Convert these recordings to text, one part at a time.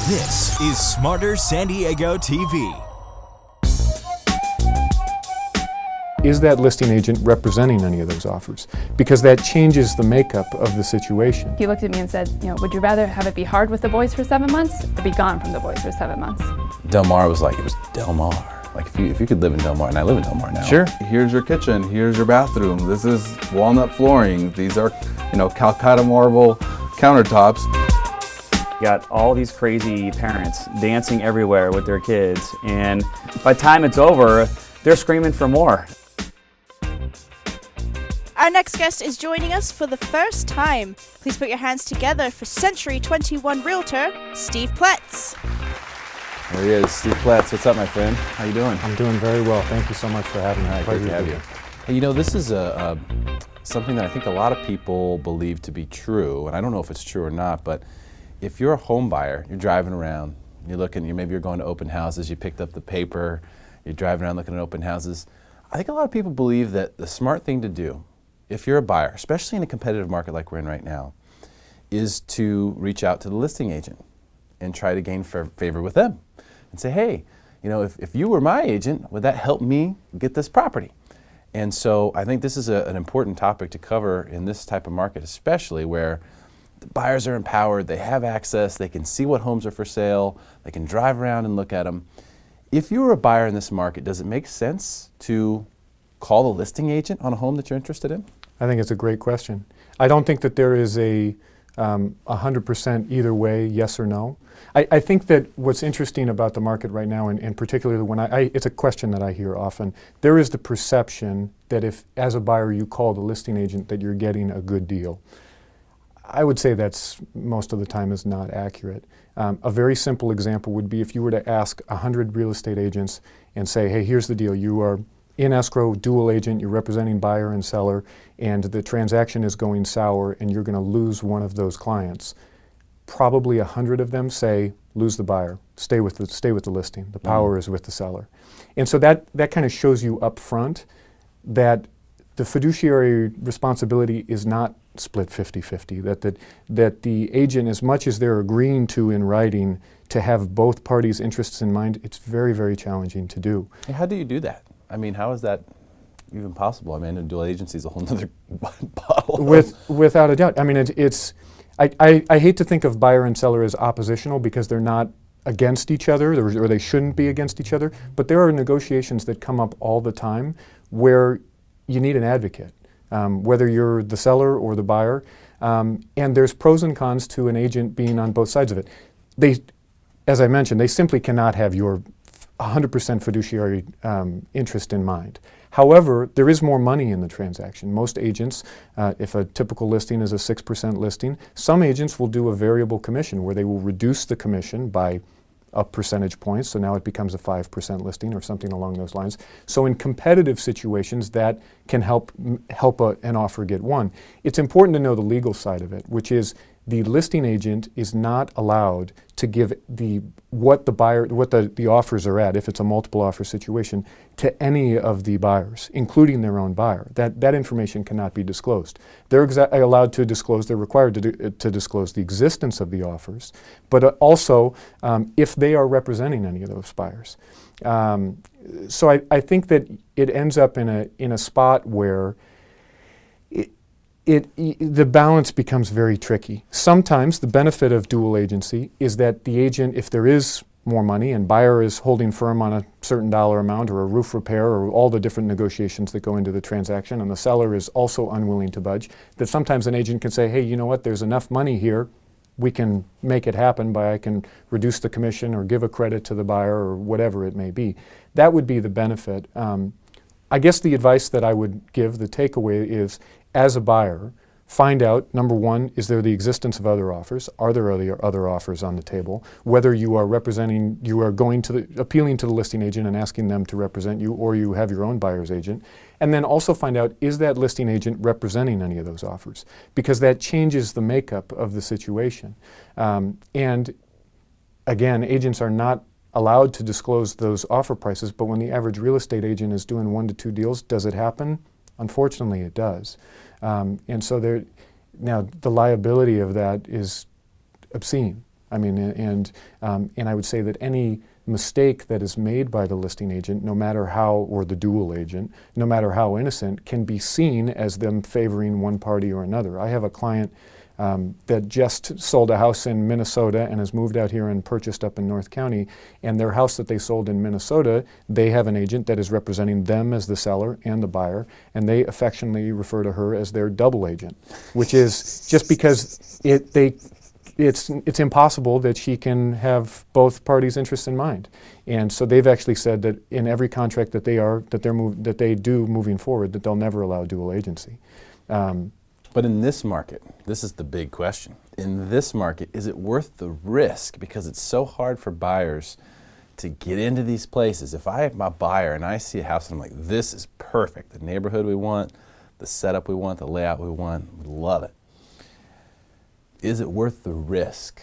This is Smarter San Diego TV. Is that listing agent representing any of those offers? Because that changes the makeup of the situation. He looked at me and said, would you rather have it be hard with the boys for 7 months or be gone from the boys for 7 months? Del Mar was like, it was Del Mar. Like if you could live in Del Mar, and I live in Del Mar now. Sure. Here's your kitchen, here's your bathroom, this is walnut flooring, these are, Calcutta marble countertops. You got all these crazy parents dancing everywhere with their kids, and by the time it's over, they're screaming for more. Our next guest is joining us for the first time. Please put your hands together for Century 21 Realtor, Steve Ploetz. There he is, Steve Ploetz. What's up, my friend? How you doing? I'm doing very well. Thank you so much for having me. Great to have you. Hey, this is something that I think a lot of people believe to be true, and I don't know if it's true or not, but if you're a home buyer, you're driving around, maybe you're going to open houses, you picked up the paper, you're driving around looking at open houses. I think a lot of people believe that the smart thing to do, if you're a buyer, especially in a competitive market like we're in right now, is to reach out to the listing agent and try to gain favor with them and say, hey, if you were my agent, would that help me get this property? And so I think this is an important topic to cover in this type of market, especially where the buyers are empowered, they have access, they can see what homes are for sale, they can drive around and look at them. If you were a buyer in this market, does it make sense to call the listing agent on a home that you're interested in? I think it's a great question. I don't think that there is a 100% either way, yes or no. I think that what's interesting about the market right now, and particularly when it's a question that I hear often, there is the perception that if, as a buyer, you call the listing agent, that you're getting a good deal. I would say that's most of the time is not accurate. A very simple example would be if you were to ask 100 real estate agents and say, hey, here's the deal. You are in escrow, dual agent, you're representing buyer and seller, and the transaction is going sour and you're going to lose one of those clients. Probably 100 of them say, lose the buyer, stay with the listing. The power is with the seller. And so that kind of shows you up front that the fiduciary responsibility is not split 50-50, that the agent, as much as they're agreeing to in writing to have both parties' interests in mind, it's very, very challenging to do. How do you do that? How is that even possible? A dual agency is a whole other bottle. Without a doubt. I hate to think of buyer and seller as oppositional because they're not against each other, or they shouldn't be against each other, but there are negotiations that come up all the time where you need an advocate, whether you're the seller or the buyer, and there's pros and cons to an agent being on both sides of it. As I mentioned, they simply cannot have your 100% fiduciary interest in mind. However, there is more money in the transaction. Most agents, if a typical listing is a 6% listing, some agents will do a variable commission where they will reduce the commission by a percentage point, so now it becomes a 5% listing or something along those lines. So in competitive situations, that can help an offer get won. It's important to know the legal side of it, which is the listing agent is not allowed to give what the offers are at, if it's a multiple offer situation, to any of the buyers, including their own buyer. That information cannot be disclosed. They're allowed to disclose, they're required to disclose the existence of the offers, but also if they are representing any of those buyers. So I think that it ends up in a spot where the balance becomes very tricky. Sometimes the benefit of dual agency is that the agent, if there is more money and buyer is holding firm on a certain dollar amount or a roof repair or all the different negotiations that go into the transaction, and the seller is also unwilling to budge, that sometimes an agent can say, hey, you know what, there's enough money here, we can make it happen I can reduce the commission or give a credit to the buyer or whatever it may be. That would be the benefit. I guess the advice that I would give, the takeaway is, as a buyer, find out, number one, is there the existence of other offers? Are there other offers on the table? Whether you are appealing to the listing agent and asking them to represent you, or you have your own buyer's agent. And then also find out, is that listing agent representing any of those offers? Because that changes the makeup of the situation. And again, agents are not allowed to disclose those offer prices, but when the average real estate agent is doing 1 to 2 deals, does it happen? Unfortunately, it does. And so now the liability of that is obscene. I mean, and I would say that any mistake that is made by the listing agent, no matter how, or the dual agent, no matter how innocent, can be seen as them favoring one party or another. I have a client that just sold a house in Minnesota and has moved out here and purchased up in North County, and their house that they sold in Minnesota, they have an agent that is representing them as the seller and the buyer, and they affectionately refer to her as their double agent, which is just because it's impossible that she can have both parties' interests in mind. And so they've actually said that in every contract that they do moving forward, that they'll never allow dual agency. But in this market, this is the big question. In this market, is it worth the risk? Because it's so hard for buyers to get into these places. If I am a buyer and I see a house and I'm like, this is perfect, the neighborhood we want, the setup we want, the layout we want, we love it. Is it worth the risk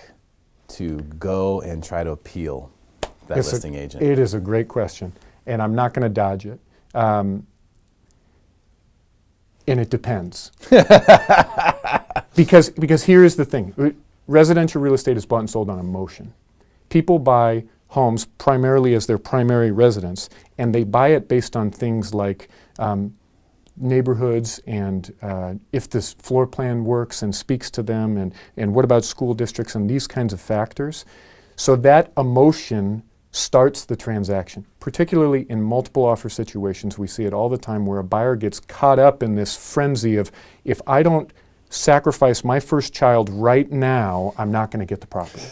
to go and try to appeal that listing agent? It is a great question, and I'm not going to dodge it. And it depends. because here is the thing. Residential real estate is bought and sold on emotion. People buy homes primarily as their primary residence, and they buy it based on things like neighborhoods and if this floor plan works and speaks to them, and what about school districts and these kinds of factors. So that emotion starts the transaction. Particularly in multiple offer situations, we see it all the time where a buyer gets caught up in this frenzy of, if I don't sacrifice my first child right now, I'm not going to get the property.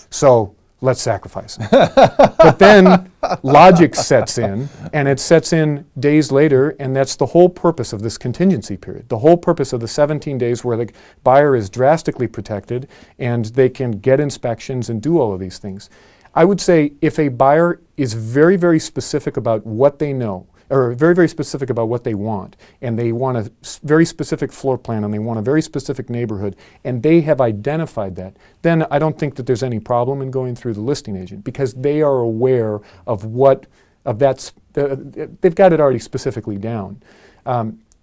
So let's sacrifice it. But then logic sets in, and it sets in days later, and that's the whole purpose of this contingency period. The whole purpose of the 17 days where the buyer is drastically protected and they can get inspections and do all of these things. I would say if a buyer is very, very specific about what they know, or very, very specific about what they want, and they want a very specific floor plan, and they want a very specific neighborhood, and they have identified that, then I don't think that there's any problem in going through the listing agent, because they are aware of they've got it already specifically down.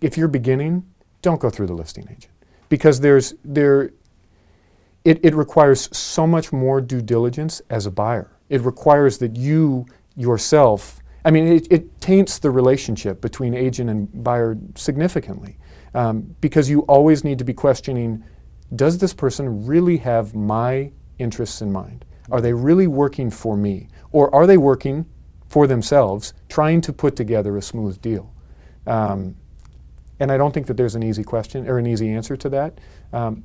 If you're beginning, don't go through the listing agent, because it requires so much more due diligence as a buyer. It requires that you yourself, it taints the relationship between agent and buyer significantly, because you always need to be questioning, does this person really have my interests in mind? Are they really working for me? Or are they working for themselves, trying to put together a smooth deal? And I don't think that there's an easy question or an easy answer to that.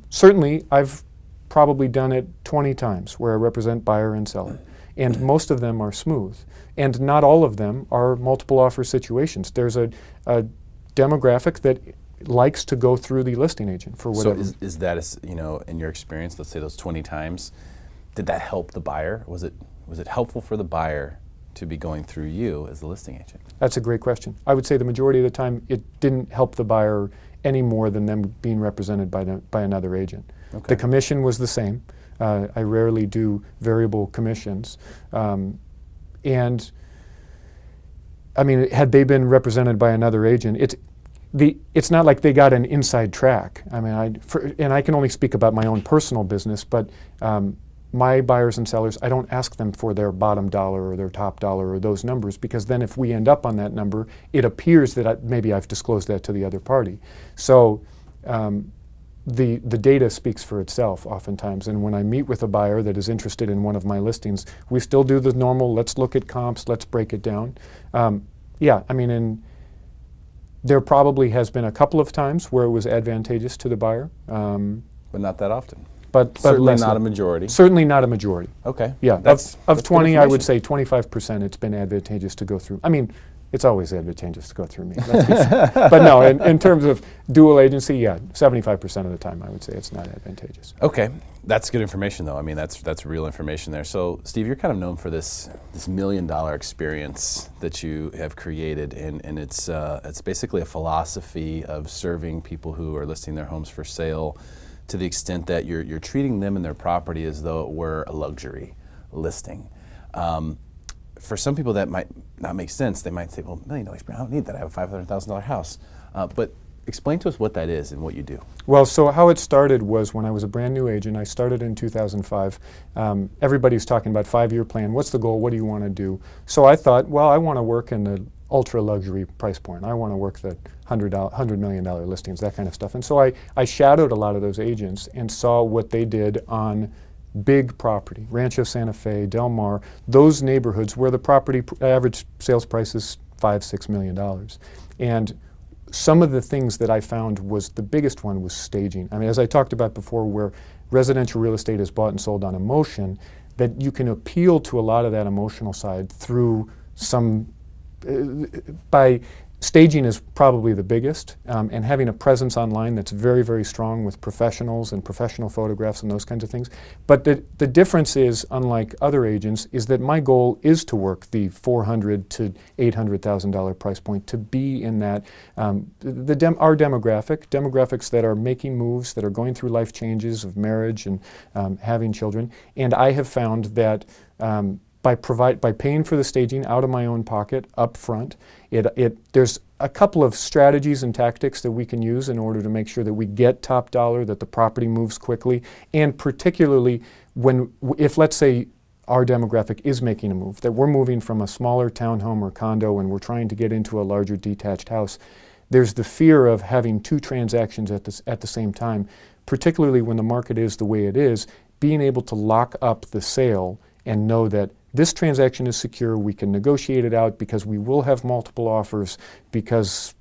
Certainly, I've probably done it 20 times where I represent buyer and seller, and most of them are smooth, and not all of them are multiple offer situations. There's a demographic that likes to go through the listing agent for whatever. So is that, in your experience, let's say those 20 times, did that help the buyer? Was it helpful for the buyer to be going through you as the listing agent? That's a great question. I would say the majority of the time it didn't help the buyer any more than them being represented by another agent. Okay. The commission was the same. I rarely do variable commissions. And had they been represented by another agent, it's not like they got an inside track. And I can only speak about my own personal business, but my buyers and sellers, I don't ask them for their bottom dollar or their top dollar or those numbers, because then if we end up on that number, it appears that maybe I've disclosed that to the other party. So the data speaks for itself oftentimes, and when I meet with a buyer that is interested in one of my listings, we still do the normal, let's look at comps, let's break it down. There probably has been a couple of times where it was advantageous to the buyer. But not that often. But certainly not a majority. Certainly not a majority. Okay. Yeah, of 20, I would say 25% it's been advantageous to go through. It's always advantageous to go through me. But no, in terms of dual agency, yeah, 75% of the time I would say it's not advantageous. Okay, that's good information though. That's real information there. So Steve, you're kind of known for this $1 million experience that you have created, and it's basically a philosophy of serving people who are listing their homes for sale, to the extent that you're treating them and their property as though it were a luxury listing. For some people that might not make sense. They might say, well, $1 million, I don't need that. I have a $500,000 house. But Explain to us what that is and what you do. Well, so how it started was when I was a brand new agent. I started in 2005. Everybody's talking about 5-year plan. What's the goal? What do you want to do? So I thought, well, I want to work in the ultra luxury price point. I want to work the $100 million listings, that kind of stuff. And so I shadowed a lot of those agents and saw what they did on big property, Rancho Santa Fe, Del Mar, those neighborhoods where the property average sales price is $5-6 million. And some of the things that I found was the biggest one was staging. I mean, as I talked about before, where residential real estate is bought and sold on emotion, that you can appeal to a lot of that emotional side through some by staging is probably the biggest, and having a presence online that's very, very strong with professionals and professional photographs and those kinds of things. But the difference is, unlike other agents, is that my goal is to work the $400,000 to $800,000 price point, to be in that, our demographics that are making moves, that are going through life changes of marriage and having children. And I have found that by paying for the staging out of my own pocket up front, there's a couple of strategies and tactics that we can use in order to make sure that we get top dollar, that the property moves quickly, and particularly if let's say our demographic is making a move, that we're moving from a smaller townhome or condo and we're trying to get into a larger detached house, there's the fear of having 2 transactions at the same time, particularly when the market is the way it is, being able to lock up the sale and know that this transaction is secure, we can negotiate it out because we will have multiple offers, because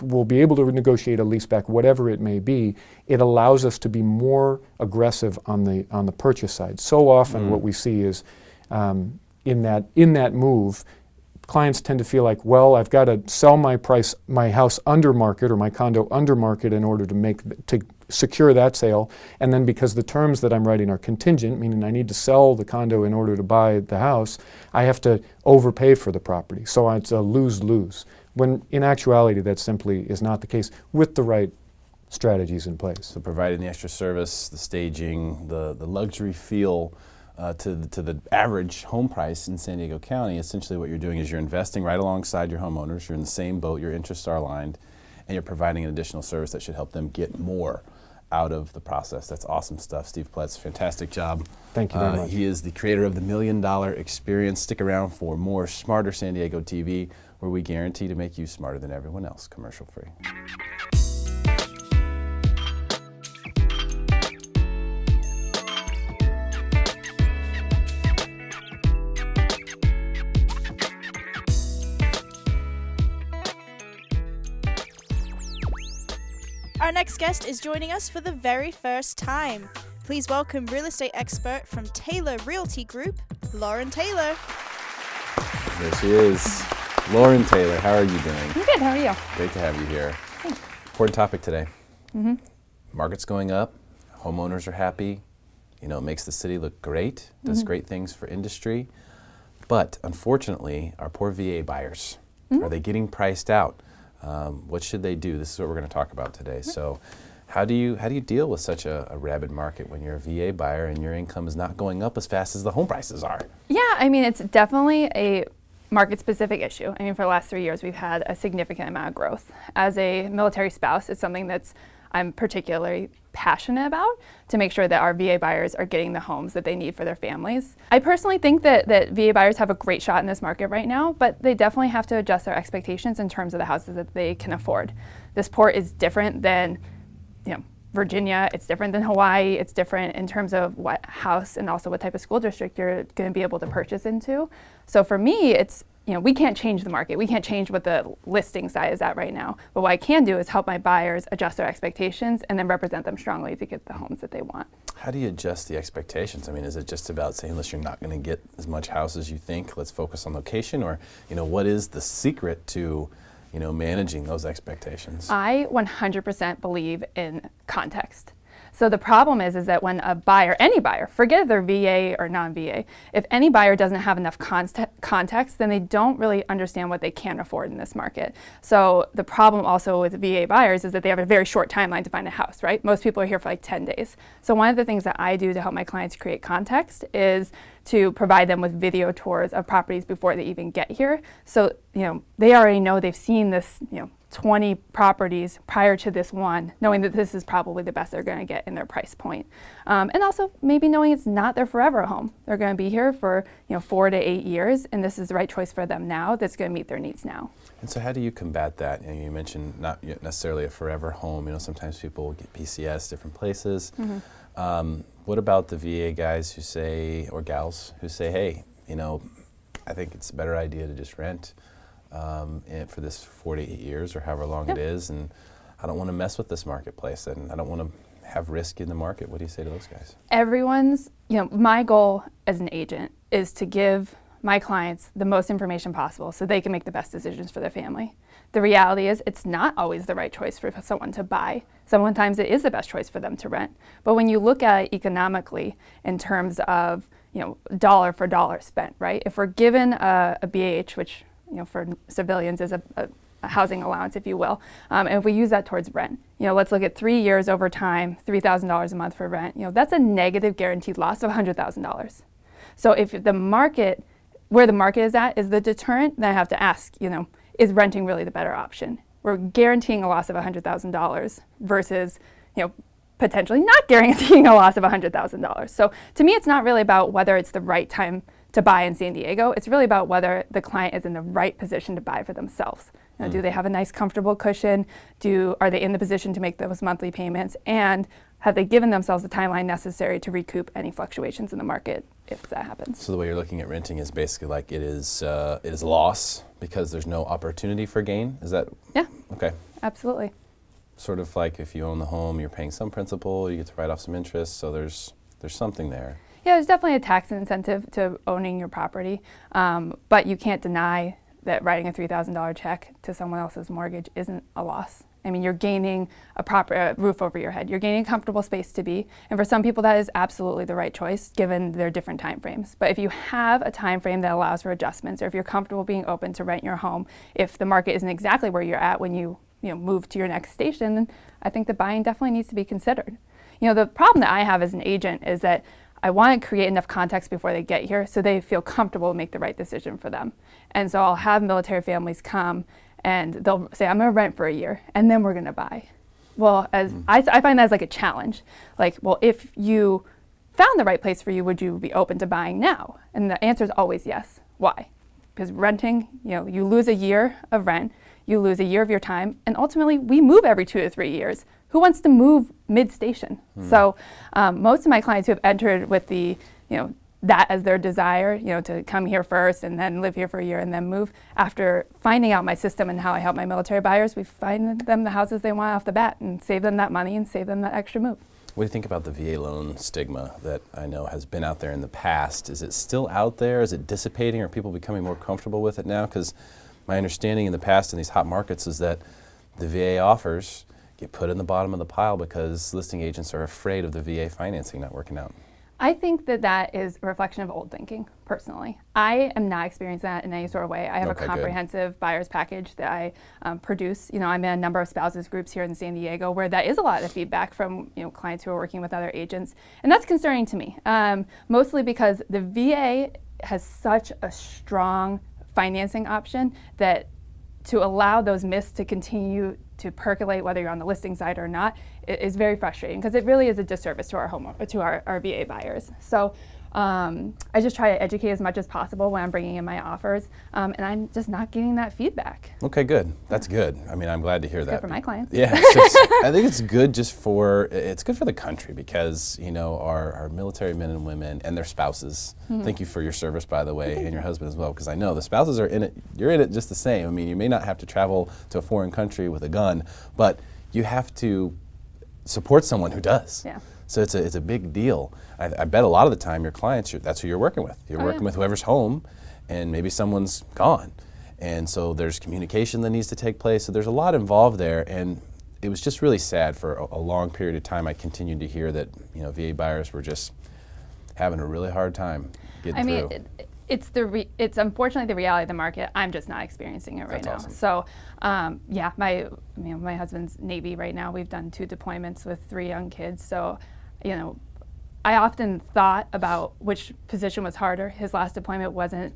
we'll be able to negotiate a lease back, whatever it may be. It allows us to be more aggressive on the purchase side. So often what we see is in that move, clients tend to feel like, well, I've got to sell my house under market or my condo under market in order to secure that sale. And then because the terms that I'm writing are contingent, meaning I need to sell the condo in order to buy the house, I have to overpay for the property. So it's a lose-lose. When in actuality, that simply is not the case with the right strategies in place. So providing the extra service, the staging, the luxury feel to the average home price in San Diego County, essentially what you're doing is you're investing right alongside your homeowners. You're in the same boat, your interests are aligned, and you're providing an additional service that should help them get more out of the process. That's awesome stuff. Steve Ploetz, fantastic job. Thank you very much. He is the creator of the $1 Million Experience. Stick around for more Smarter San Diego TV, where we guarantee to make you smarter than everyone else, commercial free. Our next guest is joining us for the very first time. Please welcome real estate expert from Taylor Realty Group, Lauren Taylor. There she is. Lauren Taylor, how are you doing? I'm good. How are you? Great to have you here. Thanks. Important topic today. Market's going up, homeowners are happy, it makes the city look great, does great things for industry, but unfortunately, our poor VA buyers, are they getting priced out? What should they do? This is what we're going to talk about today. So how do you deal with such a rabid market when you're a VA buyer and your income is not going up as fast as the home prices are? Yeah, I mean, it's definitely a market-specific issue. I mean, for the last 3 years, we've had a significant amount of growth. As a military spouse, it's something I'm particularly passionate about, to make sure that our VA buyers are getting the homes that they need for their families. I personally think that VA buyers have a great shot in this market right now, but they definitely have to adjust their expectations in terms of the houses that they can afford. This port is different than Virginia, it's different than Hawaii, it's different in terms of what house and also what type of school district you're going to be able to purchase into. So for me, it's we can't change the market. We can't change what the listing side is at right now. But what I can do is help my buyers adjust their expectations and then represent them strongly to get the homes that they want. How do you adjust the expectations? I mean, is it just about saying, listen, you're not going to get as much house as you think, let's focus on location? Or, what is the secret to, managing those expectations? I 100% believe in context. So the problem is that when a buyer, any buyer, forget if they're VA or non-VA, if any buyer doesn't have enough context, then they don't really understand what they can afford in this market. So the problem also with VA buyers is that they have a very short timeline to find a house, right? Most people are here for like 10 days. So one of the things that I do to help my clients create context is to provide them with video tours of properties before they even get here. So, they already know, they've seen this, 20 properties prior to this one, knowing that this is probably the best they're going to get in their price point. And also maybe knowing it's not their forever home. They're going to be here for 4 to 8 years, and this is the right choice for them now that's going to meet their needs now. And so how do you combat that? You mentioned not necessarily a forever home. Sometimes people get PCS different places. What about the VA guys who say, or gals who say, hey, I think it's a better idea to just rent for this 4 to 8 years or however long it is, and I don't want to mess with this marketplace, and I don't want to have risk in the market. What do you say to those guys? Everyone's, my goal as an agent is to give my clients the most information possible so they can make the best decisions for their family. The reality is it's not always the right choice for someone to buy. Sometimes it is the best choice for them to rent. But when you look at it economically in terms of dollar for dollar spent, right? If we're given a BAH, which for civilians is a housing allowance, if you will, and if we use that towards rent, let's look at 3 years over time, $3,000 a month for rent. That's a negative guaranteed loss of $100,000. So if the market, where the market is at, is the deterrent, then I have to ask, is renting really the better option? We're guaranteeing a loss of $100,000 versus, potentially not guaranteeing a loss of $100,000. So to me, it's not really about whether it's the right time to buy in San Diego. It's really about whether the client is in the right position to buy for themselves. Do they have a nice, comfortable cushion? Are they in the position to make those monthly payments? And have they given themselves the timeline necessary to recoup any fluctuations in the market if that happens? So the way you're looking at renting is basically like it is loss because there's no opportunity for gain? Is that? Yeah. Okay. Absolutely. Sort of like if you own the home, you're paying some principal, you get to write off some interest, so there's something there. Yeah, there's definitely a tax incentive to owning your property, but you can't deny that writing a $3,000 check to someone else's mortgage isn't a loss. I mean, you're gaining a proper roof over your head. You're gaining a comfortable space to be, and for some people that is absolutely the right choice given their different time frames. But if you have a time frame that allows for adjustments, or if you're comfortable being open to rent your home, if the market isn't exactly where you're at when you move to your next station, then I think the buying definitely needs to be considered. The problem that I have as an agent is that I want to create enough context before they get here so they feel comfortable to make the right decision for them. And so I'll have military families come and they'll say, I'm going to rent for a year and then we're going to buy. Well, I find that as like a challenge. Like, well, if you found the right place for you, would you be open to buying now? And the answer is always yes. Why? Because renting, you lose a year of rent, you lose a year of your time, and ultimately we move every 2 to 3 years. Who wants to move mid-station? So most of my clients who have entered with the, that as their desire, to come here first and then live here for a year and then move, after finding out my system and how I help my military buyers, we find them the houses they want off the bat and save them that money and save them that extra move. What do you think about the VA loan stigma that I know has been out there in the past? Is it still out there? Is it dissipating? Are people becoming more comfortable with it now? Because my understanding in the past in these hot markets is that the VA offers get put in the bottom of the pile because listing agents are afraid of the VA financing not working out. I think that is a reflection of old thinking, personally. I am not experiencing that in any sort of way. I have a comprehensive buyer's package that I produce. I'm in a number of spouses groups here in San Diego where that is a lot of feedback from clients who are working with other agents. And that's concerning to me, mostly because the VA has such a strong financing option that to allow those myths to continue to percolate, whether you're on the listing side or not, is very frustrating because it really is a disservice to our VA buyers. So I just try to educate as much as possible when I'm bringing in my offers, and I'm just not getting that feedback. Okay, good. That's good. I mean, I'm glad to hear that. Good for my clients. Yeah, I think it's good it's good for the country because, our military men and women and their spouses, thank you for your service, by the way, and your husband as well, because I know the spouses are in it, you're in it just the same. I mean, you may not have to travel to a foreign country with a gun, but you have to support someone who does. Yeah. So it's a big deal. I bet a lot of the time your clients, that's who you're working with. You're working with whoever's home, and maybe someone's gone. And so there's communication that needs to take place. So there's a lot involved there. And it was just really sad for a long period of time. I continued to hear that VA buyers were just having a really hard time getting through. It's unfortunately the reality of the market. I'm just not experiencing it right now. Awesome. So, my husband's Navy right now. We've done 2 deployments with 3 young kids. So, I often thought about which position was harder. His last deployment wasn't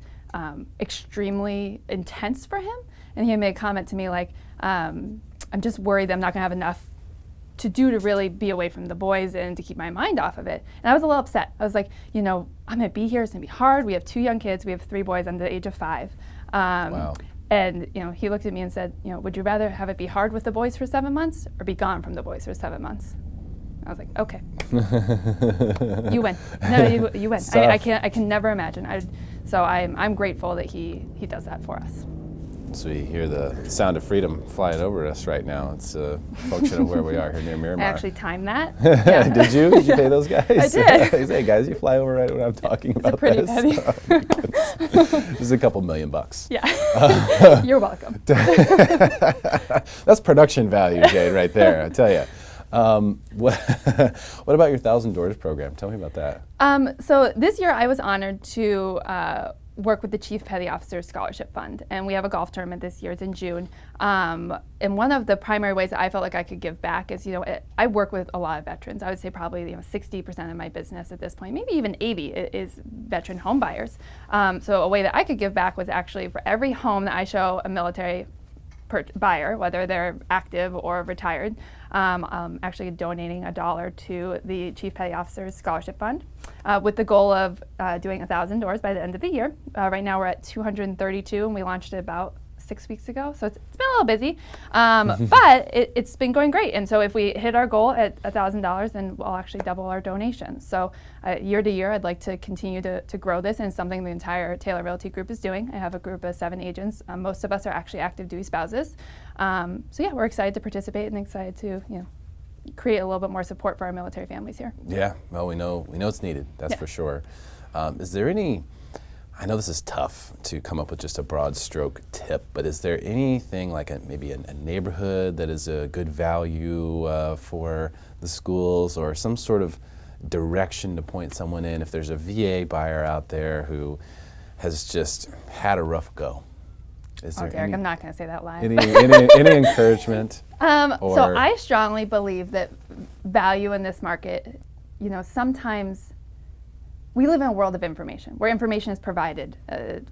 extremely intense for him, and he made a comment to me like, I'm just worried that I'm not going to have enough to do to really be away from the boys and to keep my mind off of it. And I was a little upset. I was like, I'm going to be here. It's going to be hard. We have 2 young kids. We have 3 boys under the age of 5. Wow. And he looked at me and said, would you rather have it be hard with the boys for 7 months or be gone from the boys for 7 months? I was like, okay. You win. No, you win. I can never imagine. So I'm grateful that he does that for us. So you hear the sound of freedom flying over us right now. It's a function of where we are here near Miramar. I actually timed that. Yeah. Did you? Did you pay those guys? I did. Hey guys, you fly over right when I'm talking about It's a pretty this. penny. Oh, my goodness. This is a couple $1 million. Yeah. You're welcome. That's production value, Jade, right there. I tell you. What about your 1,000 Doors program? Tell me about that. So this year I was honored to work with the Chief Petty Officer Scholarship Fund, and we have a golf tournament this year. It's in June. And one of the primary ways that I felt like I could give back is, I work with a lot of veterans. I would say probably 60% of my business at this point, maybe even 80, is veteran home buyers. So a way that I could give back was actually for every home that I show a military buyer, whether they're active or retired, actually donating $1 to the Chief Petty Officers Scholarship Fund, with the goal of doing 1,000 doors by the end of the year. Right now we're at 232, and we launched it about 6 weeks ago, so it's been a little busy, but it's been going great. And so if we hit our goal at $1,000, then we'll actually double our donations. So year to year, I'd like to continue to grow this, and it's something the entire Taylor Realty Group is doing. I have a group of 7 agents. Most of us are actually active duty spouses. So yeah, we're excited to participate and excited to create a little bit more support for our military families here. Yeah, well, we know it's needed. That's for sure. Is there any? I know this is tough to come up with just a broad stroke tip, but is there anything like maybe a neighborhood that is a good value for the schools, or some sort of direction to point someone in if there's a VA buyer out there who has just had a rough go? Is there Derrick, I'm not going to say that live. Any encouragement? So I strongly believe that value in this market, sometimes we live in a world of information, where information is provided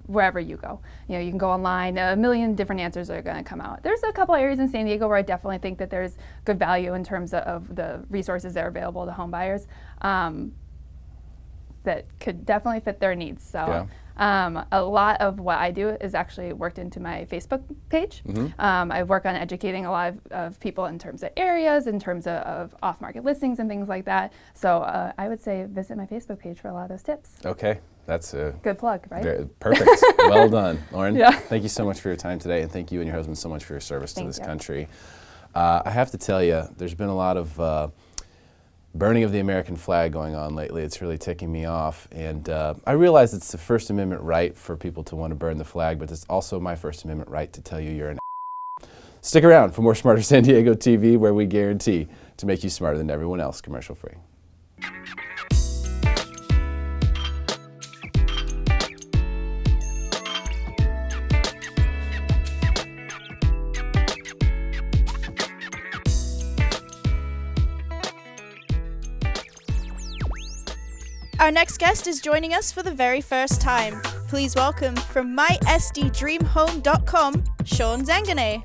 wherever you go. You can go online, a million different answers are going to come out. There's a couple areas in San Diego where I definitely think that there's good value in terms of the resources that are available to home buyers that could definitely fit their needs. So a lot of what I do is actually worked into my Facebook page. I work on educating a lot of people in terms of areas, in terms of off-market listings and things like that. So I would say visit my Facebook page for a lot of those tips. Okay, that's a good plug, right? Perfect. Well done, Lauren. Yeah. Thank you so much for your time today, and thank you and your husband so much for your service to this country. I have to tell you, there's been a lot of burning of the American flag going on lately. It's really ticking me off, and I realize it's the First Amendment right for people to want to burn the flag, but it's also my First Amendment right to tell you you're an Stick around for more Smarter San Diego TV, where we guarantee to make you smarter than everyone else, commercial free. Our next guest is joining us for the very first time. Please welcome, from mysddreamhome.com, Sean Zanganeh.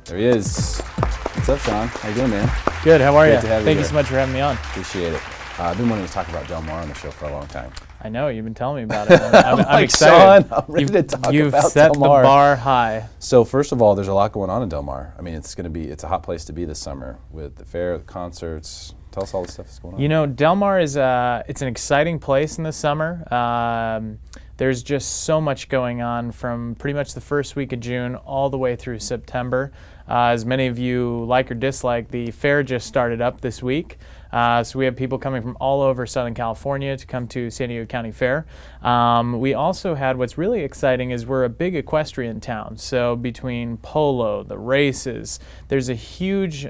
There he is. What's up, Sean? How you doing, man? Good, how are you? Great to have you Thank you here. so much for having me on. Appreciate it. I've been wanting to talk about Del Mar on the show for a long time. I know, you've been telling me about it. I'm Like, excited. Sean, I'm ready to talk You've about set Del Mar. the bar high. So first of all, there's a lot going on in Del Mar. I mean, it's a hot place to be this summer with the fair, the concerts. Tell us all the stuff that's going on. You know, Del Mar is it's an exciting place in the summer. There's just so much going on from pretty much the first week of June all the way through September. As many of you like or dislike, the fair just started up this week. So we have people coming from all over Southern California to come to San Diego County Fair. We also had, what's really exciting is we're a big equestrian town. So between polo, the races, there's a huge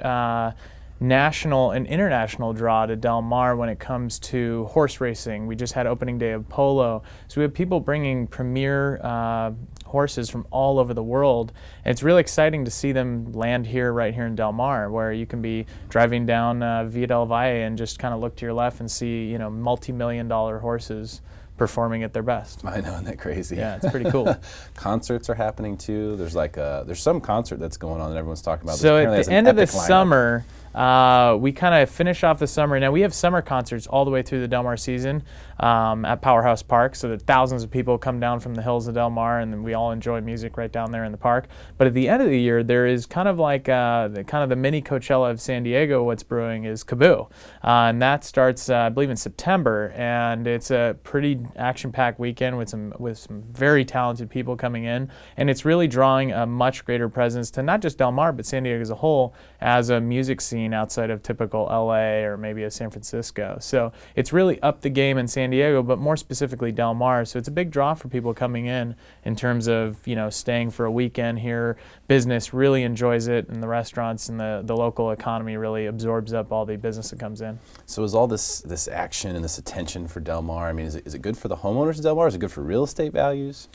national and international draw to Del Mar when it comes to horse racing. We just had opening day of polo. So we have people bringing premier horses from all over the world. And it's really exciting to see them land here, right here in Del Mar, where you can be driving down Via del Valle and just kind of look to your left and see, multi-million-dollar horses performing at their best. I know, isn't that crazy? Yeah, it's pretty cool. Concerts are happening too. There's there's some concert that's going on that everyone's talking about. So Apparently at the has an end of the epic lineup. summer, we kind of finish off the summer. Now we have summer concerts all the way through the Del Mar season at Powerhouse Park, so that thousands of people come down from the hills of Del Mar, and then we all enjoy music right down there in the park. But at the end of the year, there is kind of like the mini Coachella of San Diego. What's brewing is Kaboo, and that starts I believe in September, and it's a pretty action-packed weekend with some very talented people coming in, and it's really drawing a much greater presence to not just Del Mar but San Diego as a whole as a music scene outside of typical LA or maybe a San Francisco. So it's really upped the game in San Diego, but more specifically Del Mar. So it's a big draw for people coming in terms of staying for a weekend here. Business really enjoys it, and the restaurants and the local economy really absorbs up all the business that comes in. So is all this action and this attention for Del Mar, I mean, is it good for the homeowners of Del Mar? Is it good for real estate values?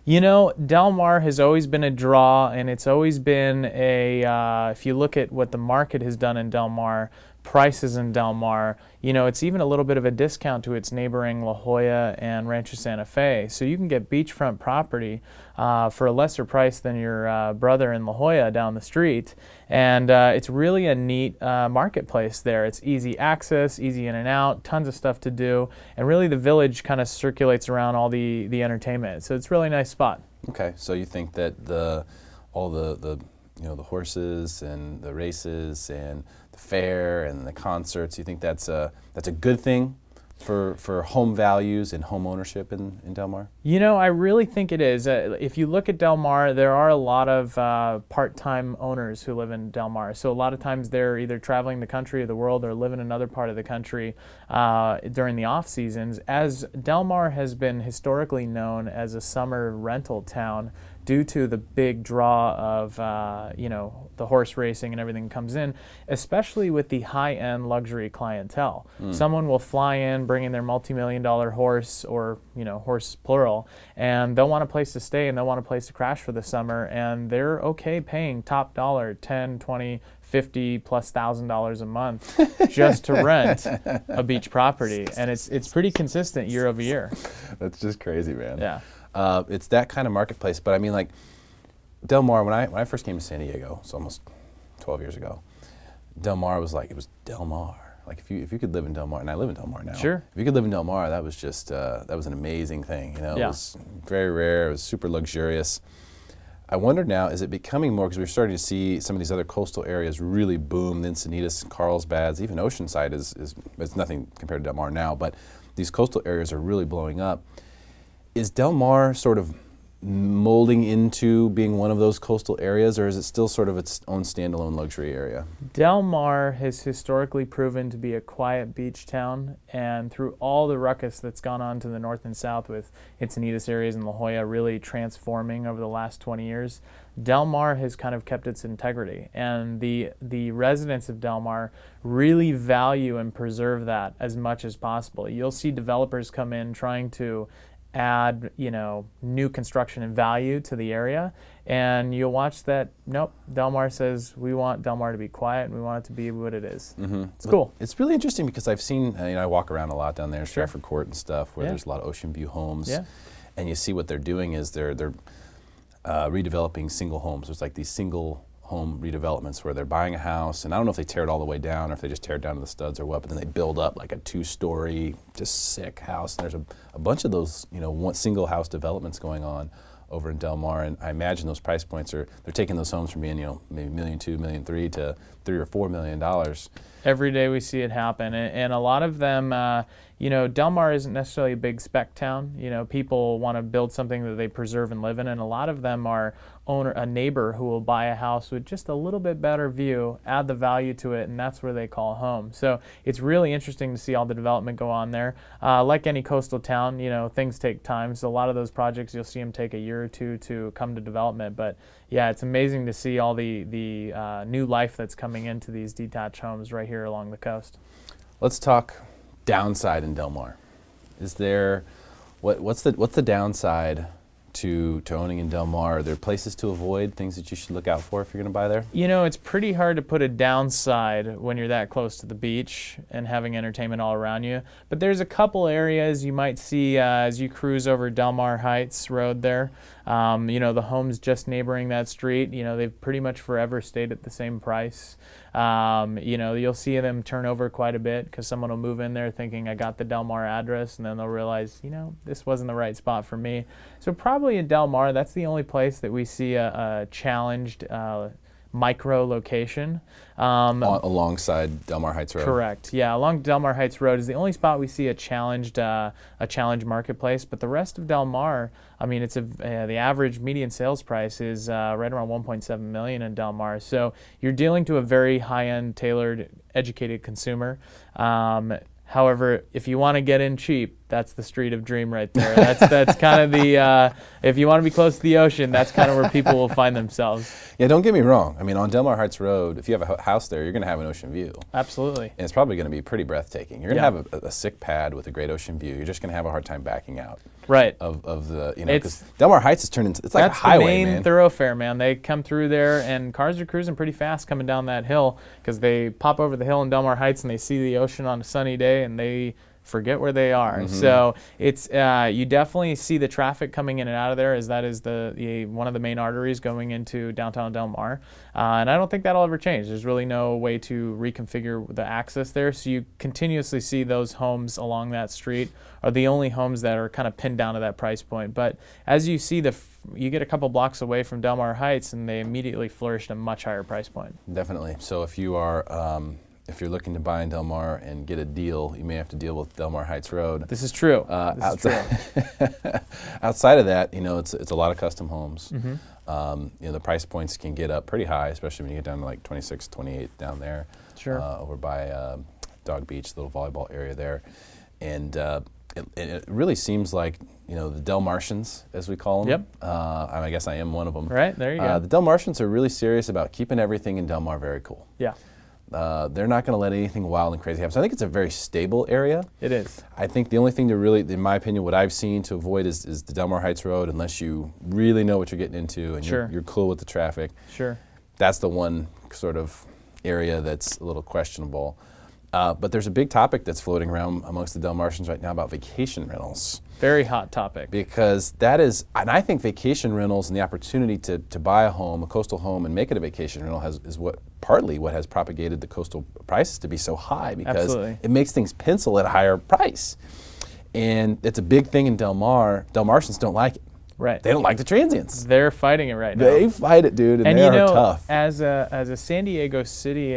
Del Mar has always been a draw, and it's always been if you look at what the market has done in Del Mar, prices in Del Mar, it's even a little bit of a discount to its neighboring La Jolla and Rancho Santa Fe. So you can get beachfront property for a lesser price than your brother in La Jolla down the street. And it's really a neat marketplace there. It's easy access, easy in and out, tons of stuff to do. And really the village kind of circulates around all the entertainment. So it's a really nice spot. Okay, so you think that all the horses and the races and the fair and the concerts, you think that's a good thing for home values and home ownership in Del Mar? I really think it is. If you look at Del Mar, there are a lot of part-time owners who live in Del Mar. So a lot of times they're either traveling the country or the world or live in another part of the country during the off seasons. As Del Mar has been historically known as a summer rental town, due to the big draw of the horse racing and everything comes in, especially with the high-end luxury clientele. Someone will fly in bringing their multi-million-dollar horse, or horse plural, and they'll want a place to stay and they'll want a place to crash for the summer, and they're okay paying top dollar, 10, 20, 50 plus $1,000 a month just to rent a beach property, and it's pretty consistent year over year. That's just crazy, man. Yeah. It's that kind of marketplace, but I mean, like Del Mar. When I first came to San Diego, so almost 12 years ago, Del Mar was it was Del Mar. Like if you could live in Del Mar, and I live in Del Mar now. Sure. If you could live in Del Mar, that was just that was an amazing thing. Yeah. It was very rare. It was super luxurious. I wonder now, is it becoming more, because we're starting to see some of these other coastal areas really boom. Encinitas, Carlsbad's, even Oceanside is nothing compared to Del Mar now, but these coastal areas are really blowing up. Is Del Mar sort of molding into being one of those coastal areas, or is it still sort of its own standalone luxury area? Del Mar has historically proven to be a quiet beach town, and through all the ruckus that's gone on to the north and south with Encinitas areas and La Jolla really transforming over the last 20 years, Del Mar has kind of kept its integrity, and the residents of Del Mar really value and preserve that as much as possible. You'll see developers come in trying to add new construction and value to the area, and you'll watch that. Nope, Del Mar says we want Del Mar to be quiet and we want it to be what it is. Mm-hmm. It's cool. It's really interesting because I've seen I walk around a lot down there in Sure. Stratford Court and stuff where Yeah. there's a lot of ocean view homes, Yeah. and you see what they're doing is they're redeveloping single homes. There's like these single home redevelopments where they're buying a house, and I don't know if they tear it all the way down or if they just tear it down to the studs or what, but then they build up like a 2-story, just sick house. And there's a bunch of those, one single house developments going on over in Del Mar, and I imagine those price points they're taking those homes from being, maybe $1.2 million, $1.3 million to $3 or $4 million. Every day we see it happen, and a lot of them, Del Mar isn't necessarily a big spec town. People want to build something that they preserve and live in, and a lot of them are a neighbor who will buy a house with just a little bit better view, add the value to it, and that's where they call home. So it's really interesting to see all the development go on there. Like any coastal town, things take time. So a lot of those projects, you'll see them take a year or two to come to development. But yeah, it's amazing to see all the new life that's coming into these detached homes right here along the coast. Let's talk downside in Del Mar. Is there what's the downside to owning in Del Mar? Are there places to avoid, things that you should look out for if you're going to buy there? You know, it's pretty hard to put a downside when you're that close to the beach and having entertainment all around you. But there's a couple areas you might see as you cruise over Del Mar Heights Road there. You know, the homes just neighboring that street, you know, they've pretty much forever stayed at the same price. You know, you'll see them turn over quite a bit because someone will move in there thinking, I got the Del Mar address, and then they'll realize, you know, this wasn't the right spot for me. So probably in Del Mar, that's the only place that we see a challenged micro location. Alongside Del Mar Heights Road. Correct. Yeah, along Del Mar Heights Road is the only spot we see a challenged marketplace. But the rest of Del Mar, I mean, it's the average median sales price is right around 1.7 million in Del Mar. So you're dealing to a very high-end, tailored, educated consumer. However, if you want to get in cheap, that's the street of dream right there. That's kind of the, if you want to be close to the ocean, that's kind of where people will find themselves. Yeah, don't get me wrong. I mean, on Del Mar Heights Road, if you have a house there, you're going to have an ocean view. Absolutely. And it's probably going to be pretty breathtaking. You're going to have a sick pad with a great ocean view. You're just going to have a hard time backing out. Right. Of the, you know, because Del Mar Heights has turned into, it's like a highway, That's the main man. thoroughfare, man. They come through there, and cars are cruising pretty fast coming down that hill because they pop over the hill in Del Mar Heights and they see the ocean on a sunny day, and they forget where they are. Mm-hmm. So it's you definitely see the traffic coming in and out of there, as that is the one of the main arteries going into downtown Del Mar. And I don't think that'll ever change. There's really no way to reconfigure the access there. So you continuously see those homes along that street are the only homes that are kind of pinned down to that price point. But as you see, you get a couple blocks away from Del Mar Heights, and they immediately flourish at a much higher price point. Definitely. So if you are if you're looking to buy in Del Mar and get a deal, you may have to deal with Del Mar Heights Road. This is true. Outside of that, you know, it's a lot of custom homes. Mm-hmm. You know, the price points can get up pretty high, especially when you get down to like 26, 28 down there. Sure. Over by Dog Beach, the little volleyball area there. And it really seems like, you know, the Del Martians, as we call them. Yep. I guess I am one of them. Right, there you go. The Del Martians are really serious about keeping everything in Del Mar very cool. Yeah. They're not going to let anything wild and crazy happen. So I think it's a very stable area. It is. I think the only thing to really, in my opinion, what I've seen to avoid is the Del Mar Heights Road, unless you really know what you're getting into and Sure. you're cool with the traffic. Sure. That's the one sort of area that's a little questionable. But there's a big topic that's floating around amongst the Del Martians right now about vacation rentals. Very hot topic. Because that is, and I think vacation rentals and the opportunity to buy a home, a coastal home, and make it a vacation rental is partly what has propagated the coastal prices to be so high, because Absolutely. it makes things pencil at a higher price. And it's a big thing in Del Mar. Del Martians don't like it. Right. They don't like the transients. They're fighting it right now. They fight it, dude, and they you are know, tough. As a San Diego city,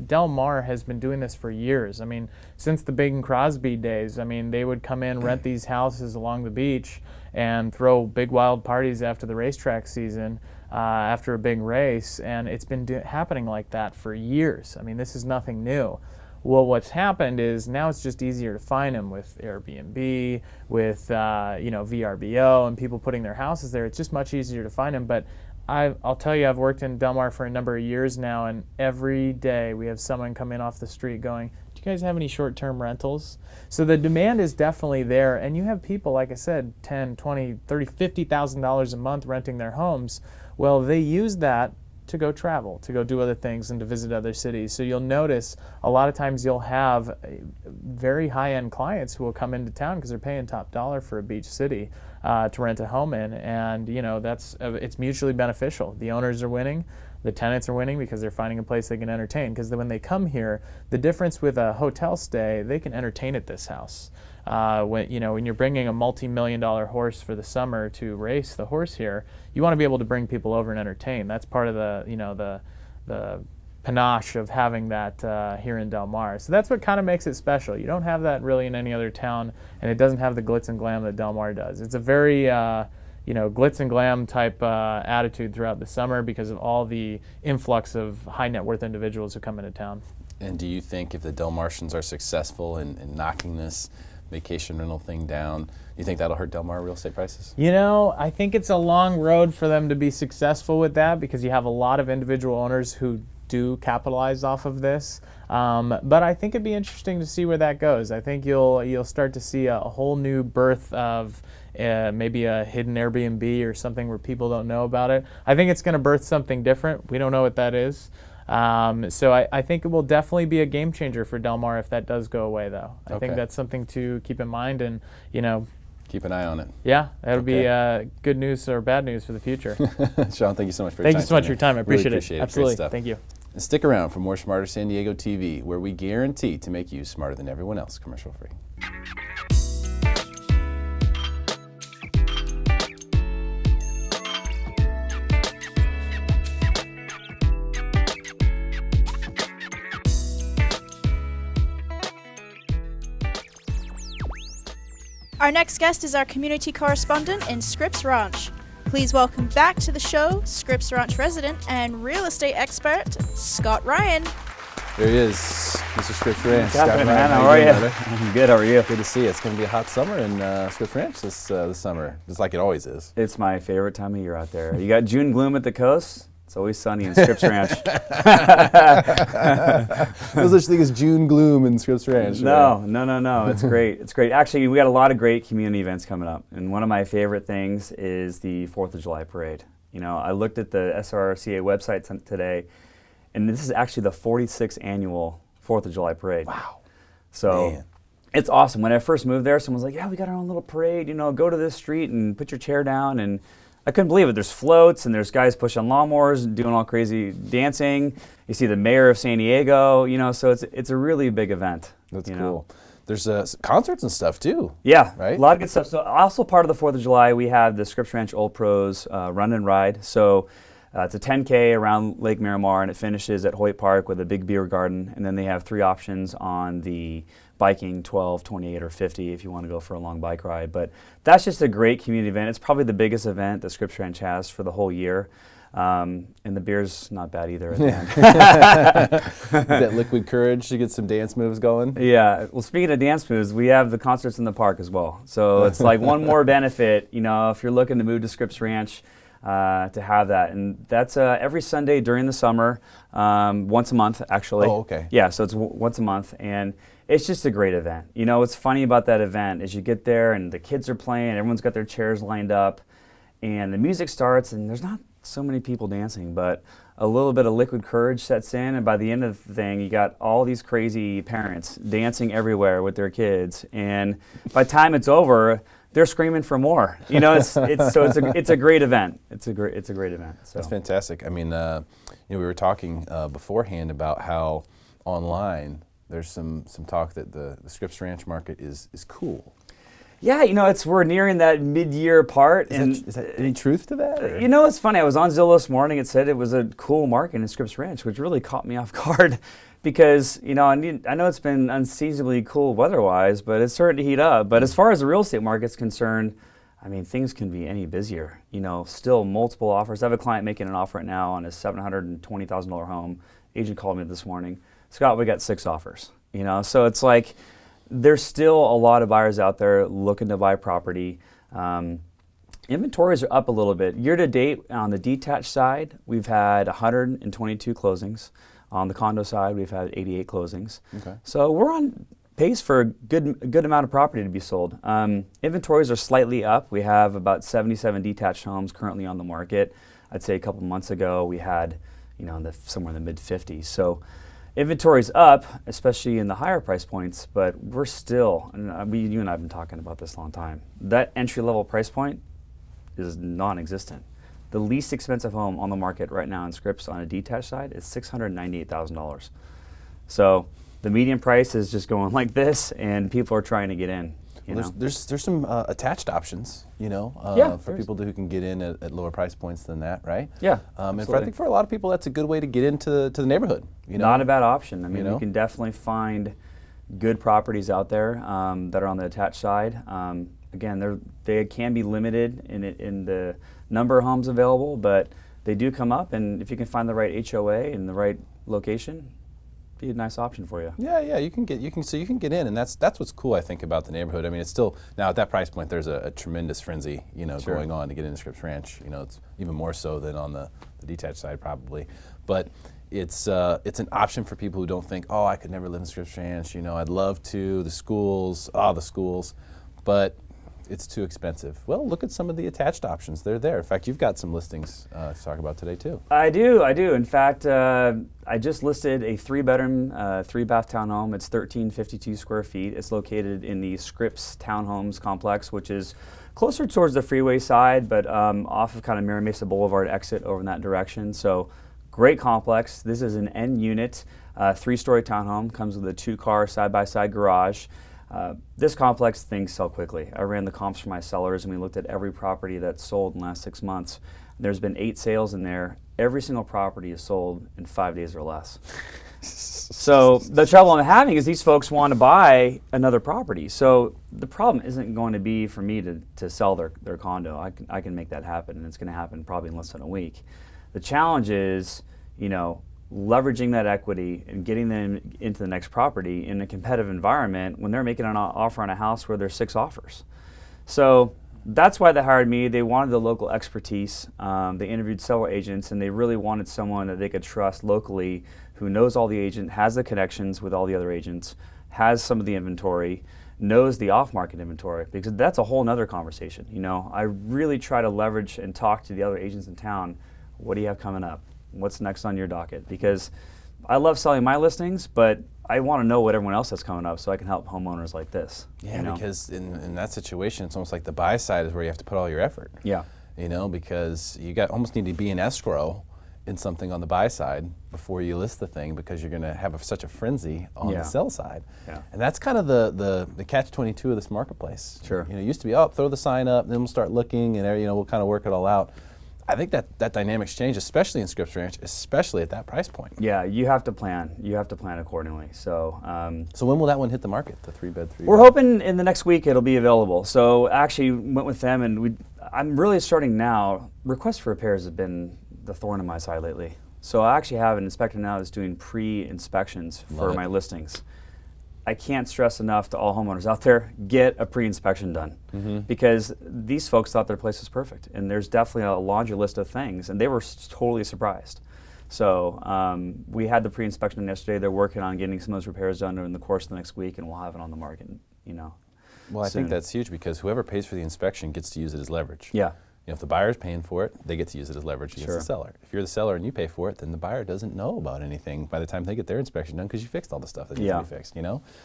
Del Mar has been doing this for years. I mean, since the Bing Crosby days. I mean, they would come in, rent these houses along the beach, and throw big wild parties after the racetrack season, after a big race, and it's been happening like that for years. I mean, this is nothing new. Well, what's happened is now it's just easier to find them with Airbnb, with VRBO, and people putting their houses there. It's just much easier to find them. But I'll tell you, I've worked in Del Mar for a number of years now, and every day we have someone come in off the street going, "Do you guys have any short-term rentals?" So the demand is definitely there, and you have people, like I said, $10,000, $20,000, $30,000, $50,000 a month renting their homes. Well, they use that to go travel, to go do other things, and to visit other cities. So you'll notice a lot of times you'll have very high-end clients who will come into town because they're paying top dollar for a beach city to rent a home in, and it's mutually beneficial. The owners are winning, the tenants are winning because they're finding a place they can entertain. Because when they come here, the difference with a hotel stay, they can entertain at this house. When you're bringing a multi-million-dollar horse for the summer to race the horse here, you want to be able to bring people over and entertain. That's part of the panache of having that here in Del Mar. So that's what kind of makes it special. You don't have that really in any other town, and it doesn't have the glitz and glam that Del Mar does. It's a very glitz and glam type attitude throughout the summer because of all the influx of high net worth individuals who come into town. And do you think if the Del Martians are successful in knocking this vacation rental thing down, you think that'll hurt Del Mar real estate prices? You know, I think it's a long road for them to be successful with that, because you have a lot of individual owners who do capitalize off of this. But I think it'd be interesting to see where that goes. I think you'll start to see a whole new birth of maybe a hidden Airbnb or something where people don't know about it. I think it's going to birth something different. We don't know what that is. So I think it will definitely be a game changer for Del Mar if that does go away, though. I think that's something to keep in mind, and keep an eye on it. Yeah, that'll be good news or bad news for the future. Sean, thank you so much for your time. Thank you so much for your time. I Really appreciate it. Absolutely. Great stuff. Thank you. And stick around for more Smarter San Diego TV, where we guarantee to make you smarter than everyone else, commercial free. Our next guest is our community correspondent in Scripps Ranch. Please welcome back to the show, Scripps Ranch resident and real estate expert, Scott Ryan. There he is, Mr. Scripps Ranch. Scott Ryan, how are you? I'm good, how are you? Good to see you. It's going to be a hot summer in Scripps Ranch this summer, just like it always is. It's my favorite time of year out there. You got June gloom at the coast. It's always sunny in Scripps Ranch. No such thing as June gloom in Scripps Ranch. No. It's great. It's great. Actually, we got a lot of great community events coming up, and one of my favorite things is the 4th of July parade. I looked at the SRCA website today, and this is actually the 46th annual 4th of July parade. Wow. So Man. It's awesome. When I first moved there, someone was like, yeah, we got our own little parade, go to this street and put your chair down, and I couldn't believe it. There's floats, and there's guys pushing lawnmowers and doing all crazy dancing. You see the mayor of San Diego, so it's a really big event. That's cool. There's concerts and stuff too. Yeah, right? A lot of good stuff. So also part of the 4th of July, we have the Scripps Ranch Old Pros Run and Ride. So it's a 10K around Lake Miramar, and it finishes at Hoyt Park with a big beer garden. And then they have 3 options on the biking, 12, 28, or 50 if you want to go for a long bike ride. But that's just a great community event. It's probably the biggest event that Scripps Ranch has for the whole year. And the beer's not bad either at the end. That liquid courage to get some dance moves going. Yeah. Well, speaking of dance moves, we have the concerts in the park as well. So it's like one more benefit, if you're looking to move to Scripps Ranch, to have that. And that's every Sunday during the summer, once a month, actually. Oh, okay. Yeah, so it's once a month. And it's just a great event. What's funny about that event is you get there and the kids are playing, everyone's got their chairs lined up, and the music starts, and there's not so many people dancing, but a little bit of liquid courage sets in, and by the end of the thing, you got all these crazy parents dancing everywhere with their kids, and by the time it's over, they're screaming for more. It's a great event. It's a great event. So. That's fantastic. I mean, we were talking beforehand about how online there's some talk that the Scripps Ranch market is cool. Yeah, we're nearing that mid-year part. Is that any truth to that? Or? It's funny. I was on Zillow this morning. It said it was a cool market in Scripps Ranch, which really caught me off guard because, I know it's been unseasonably cool weather-wise, but it's starting to heat up. But as far as the real estate market's concerned, I mean, things can be any busier. Still multiple offers. I have a client making an offer right now on a $720,000 home. Agent called me this morning. Scott, we got 6 offers. So it's like, there's still a lot of buyers out there looking to buy property. Inventories are up a little bit. Year to date on the detached side, we've had 122 closings. On the condo side, we've had 88 closings. Okay. So we're on pace for a good amount of property to be sold. Inventories are slightly up. We have about 77 detached homes currently on the market. I'd say a couple months ago we had, somewhere in the mid-50s. So inventory's up, especially in the higher price points, but we're still, and you and I have been talking about this a long time, that entry-level price point is non-existent. The least expensive home on the market right now in Scripps on a detached side is $698,000. So the median price is just going like this, and people are trying to get in. There's some attached options, for people who can get in at lower price points than that, right? Yeah, and I think for a lot of people, that's a good way to get into the neighborhood. Not a bad option. I mean, you can definitely find good properties out there that are on the attached side. Again, they can be limited in the number of homes available, but they do come up, and if you can find the right HOA in the right location, be a nice option for you. Yeah, you can get in, and that's what's cool, I think, about the neighborhood. I mean, it's still, now at that price point, there's a tremendous frenzy, Sure. going on to get into Scripps Ranch. It's even more so than on the detached side probably. But it's an option for people who don't think, oh, I could never live in Scripps Ranch. You know, I'd love to. The schools, but it's too expensive. Well, look at some of the attached options. They're there. In fact, you've got some listings to talk about today too. I do. In fact, I just listed a 3-bedroom, 3-bath townhome. It's 1,352 square feet. It's located in the Scripps Townhomes complex, which is closer towards the freeway side, but off of kind of Mira Mesa Boulevard exit over in that direction. So great complex. This is an N unit, 3-story townhome. Comes with a 2-car side-by-side garage. This complex, things sell quickly. I ran the comps for my sellers, and we looked at every property that's sold in the last 6 months. There's been 8 sales in there. Every single property is sold in 5 days or less. So the trouble I'm having is these folks want to buy another property. So the problem isn't going to be for me to sell their condo. I can make that happen, and it's going to happen probably in less than a week. The challenge is, leveraging that equity and getting them into the next property in a competitive environment when they're making an offer on a house where there's 6 offers. So that's why they hired me. They wanted the local expertise. They interviewed several agents, and they really wanted someone that they could trust locally who knows all the agent, has the connections with all the other agents, has some of the inventory, knows the off-market inventory, because that's a whole nother conversation. I really try to leverage and talk to the other agents in town. What do you have coming up? What's next on your docket? Because I love selling my listings, but I want to know what everyone else has coming up so I can help homeowners like this. Yeah, because in that situation, it's almost like the buy side is where you have to put all your effort. Yeah. Because you almost need to be in escrow in something on the buy side before you list the thing, because you're going to have such a frenzy on the sell side. Yeah. And that's kind of the catch-22 of this marketplace. Sure. It used to be, throw the sign up, then we'll start looking, and we'll kind of work it all out. I think that dynamic's changed, especially in Scripps Ranch, especially at that price point. Yeah, you have to plan. You have to plan accordingly. So when will that one hit the market, the 3-bed, 3-bath? We're hoping in the next week it'll be available. So actually went with them, and I'm really starting now. Requests for repairs have been the thorn in my side lately. So I actually have an inspector now that's doing pre-inspections for my listings. I can't stress enough to all homeowners out there, get a pre-inspection done, because these folks thought their place was perfect, and there's definitely a laundry list of things, and they were totally surprised. So we had the pre-inspection done yesterday. They're working on getting some of those repairs done during the course of the next week, and we'll have it on the market, Well, I soon. think that's huge, because whoever pays for the inspection gets to use it as leverage. Yeah. If the buyer's paying for it, they get to use it as leverage against Sure. the seller. If you're the seller and you pay for it, then the buyer doesn't know about anything by the time they get their inspection done, because you fixed all the stuff that needs to be fixed,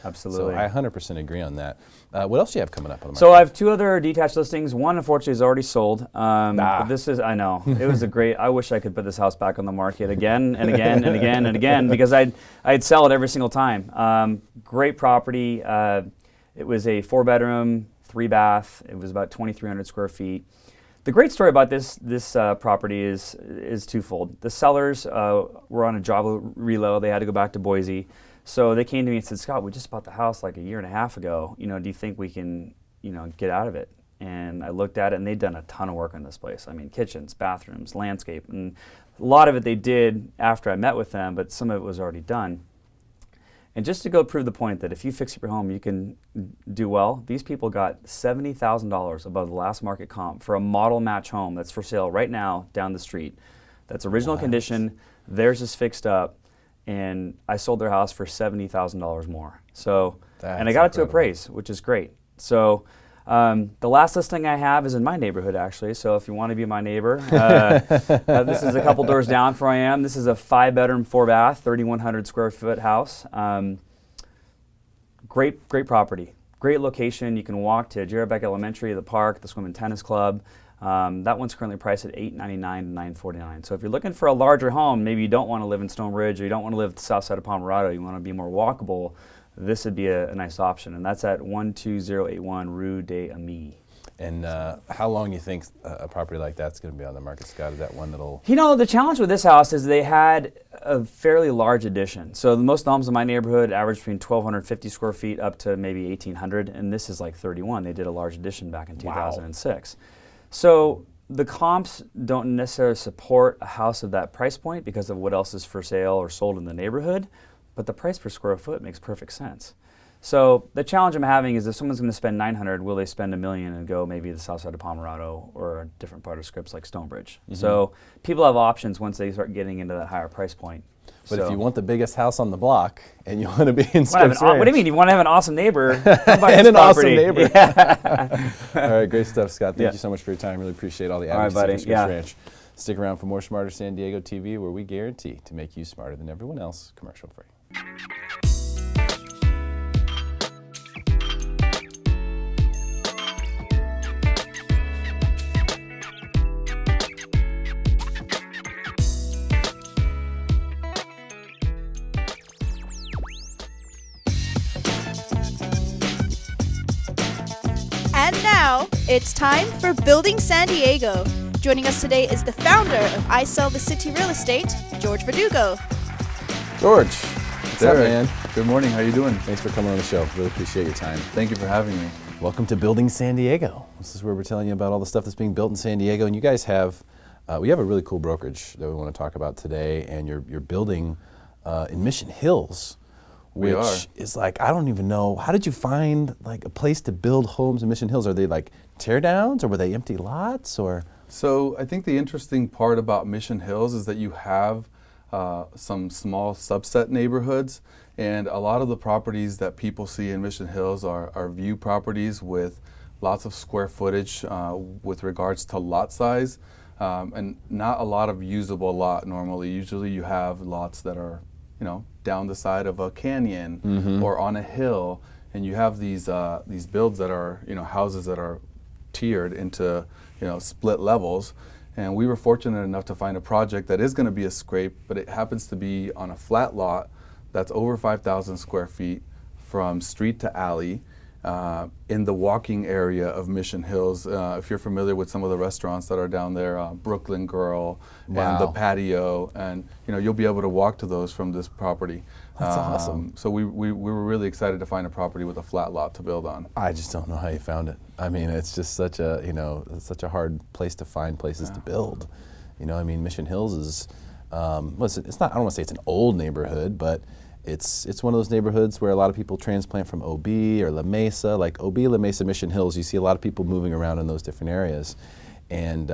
Absolutely. So I 100% agree on that. What else do you have coming up on the market? So I have 2 other detached listings. One, unfortunately, is already sold. But this is, I know, it was I wish I could put this house back on the market again and again and again and again, because I'd sell it every single time. Great property. It was a 4-bedroom, 3-bath. It was about 2,300 square feet. The great story about this property is twofold. The sellers were on a job reload. They had to go back to Boise. So they came to me and said, Scott, we just bought the house like a year and a half ago. Do you think we can, get out of it? And I looked at it, and they'd done a ton of work on this place. I mean, kitchens, bathrooms, landscape. And a lot of it they did after I met with them, but some of it was already done. And just to go prove the point that if you fix up your home, you can do well, these people got $70,000 above the last market comp for a model match home that's for sale right now down the street. That's original condition, theirs is fixed up, and I sold their house for $70,000 more. So, and I got it to appraise, which is great. So the last listing I have is in my neighborhood, actually. So if you want to be my neighbor, this is a couple doors down from where I am. This is a 5-bedroom, 4-bath, 3,100 square foot house. Great property, great location. You can walk to Jared Beck Elementary, the park, the swim and tennis club. That one's currently priced at $899 to $949. So if you're looking for a larger home, maybe you don't want to live in Stonebridge, or you don't want to live at the south side of Pomerado, you want to be more walkable, this would be a nice option, and that's at 12081 Rue des Amis. And how long do you think a property like that's going to be on the market, Scott? Is that one that'll... The challenge with this house is they had a fairly large addition. So most homes in my neighborhood average between 1,250 square feet up to maybe 1,800, and this is like 31. They did a large addition back in 2006. Wow. So the comps don't necessarily support a house of that price point because of what else is for sale or sold in the neighborhood, but the price per square foot makes perfect sense. So the challenge I'm having is if someone's going to spend $900, will they spend $1 million and go maybe to the south side of Pomerado or a different part of Scripps like Stonebridge? So people have options once they start getting into that higher price point. But So. if you want the biggest house on the block and you want to be in What Scripps do you Ranch, mean? You want to have an awesome neighbor? Come buy and this an awesome property. neighbor. Yeah. All right, great stuff, Scott. Thank Yeah. you so much for your time. Really appreciate all the All right, advocacy buddy. for Scripps Yeah. Ranch. Stick around for more Smarter San Diego TV, where we guarantee to make you smarter than everyone else, commercial free. And now, it's time for Building San Diego. Joining us today is the founder of I Sell the City Real Estate, Jorge Verdugo. George, what's up, Derrick, man? good morning. How you doing? Thanks for coming on the show. Really appreciate your time. Thank you for having me. Welcome to Building San Diego. This is where we're telling you about all the stuff that's being built in San Diego. And you guys have, we have a really cool brokerage that we want to talk about today. And you're building in Mission Hills, We which are. is like, I don't even know, how did you find like a place to build homes in Mission Hills? Are they like tear downs or were they empty lots or? So I think the interesting part about Mission Hills is that you have some small subset neighborhoods, and a lot of the properties that people see in Mission Hills are view properties with lots of square footage with regards to lot size, and not a lot of usable lot normally. Usually you have lots that are, you know, down the side of a canyon or on a hill, and you have these builds that are, you know, houses that are tiered into, you know, split levels. And we were fortunate enough to find a project that is going to be a scrape, but it happens to be on a flat lot that's over 5,000 square feet from street to alley in the walking area of Mission Hills. If you're familiar with some of the restaurants that are down there, Brooklyn Girl and the patio, and you know, you'll be able to walk to those from this property. That's awesome. So we were really excited to find a property with a flat lot to build on. I just don't know how you found it. I mean, it's just such a, you know, it's such a hard place to find places to build. You know, I mean, Mission Hills is, well, it's not, I don't want to say it's an old neighborhood, but it's one of those neighborhoods where a lot of people transplant from OB or La Mesa, like OB, La Mesa, Mission Hills. You see a lot of people moving around in those different areas. And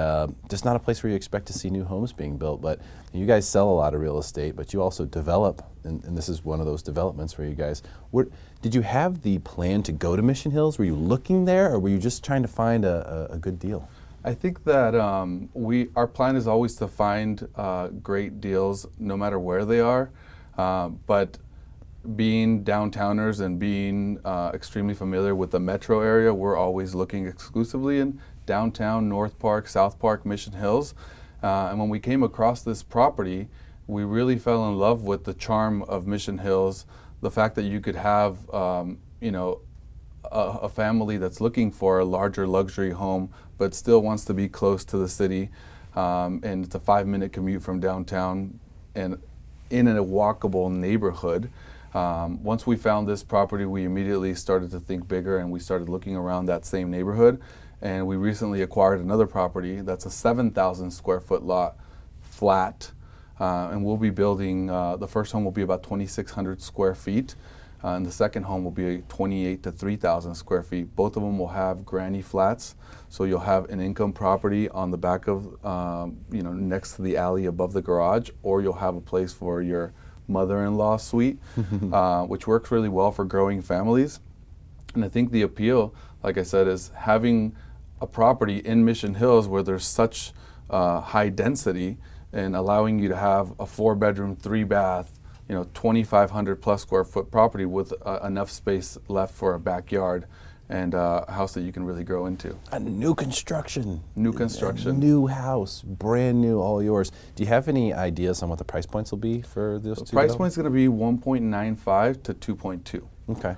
just not a place where you expect to see new homes being built. But you guys sell a lot of real estate, but you also develop, and this is one of those developments where you guys, did you have the plan to go to Mission Hills? Were you looking there, or were you just trying to find a good deal? I think that our plan is always to find great deals no matter where they are, but being downtowners and being extremely familiar with the metro area, we're always looking exclusively in downtown, North Park, South Park, Mission Hills. And when we came across this property, we really fell in love with the charm of Mission Hills, the fact that you could have, you know, a family that's looking for a larger luxury home, but still wants to be close to the city. And it's a 5-minute commute from downtown and in a walkable neighborhood. Once we found this property, we immediately started to think bigger, and we started looking around that same neighborhood. And we recently acquired another property that's a 7,000 square foot lot, flat, and we'll be building, the first home will be about 2,600 square feet, and the second home will be 28 to 3,000 square feet. Both of them will have granny flats, so you'll have an income property on the back of, you know, next to the alley above the garage, or you'll have a place for your mother-in-law suite, which works really well for growing families. And I think the appeal, like I said, is having a property in Mission Hills where there's such high density, and allowing you to have a 4-bedroom, 3-bath, you know, 2,500 plus square foot property with enough space left for a backyard and a house that you can really grow into. A new construction. New construction. A new house, brand new, all yours. Do you have any ideas on what the price points will be for those two? The price point's going to be 1.95 to 2.2. Okay.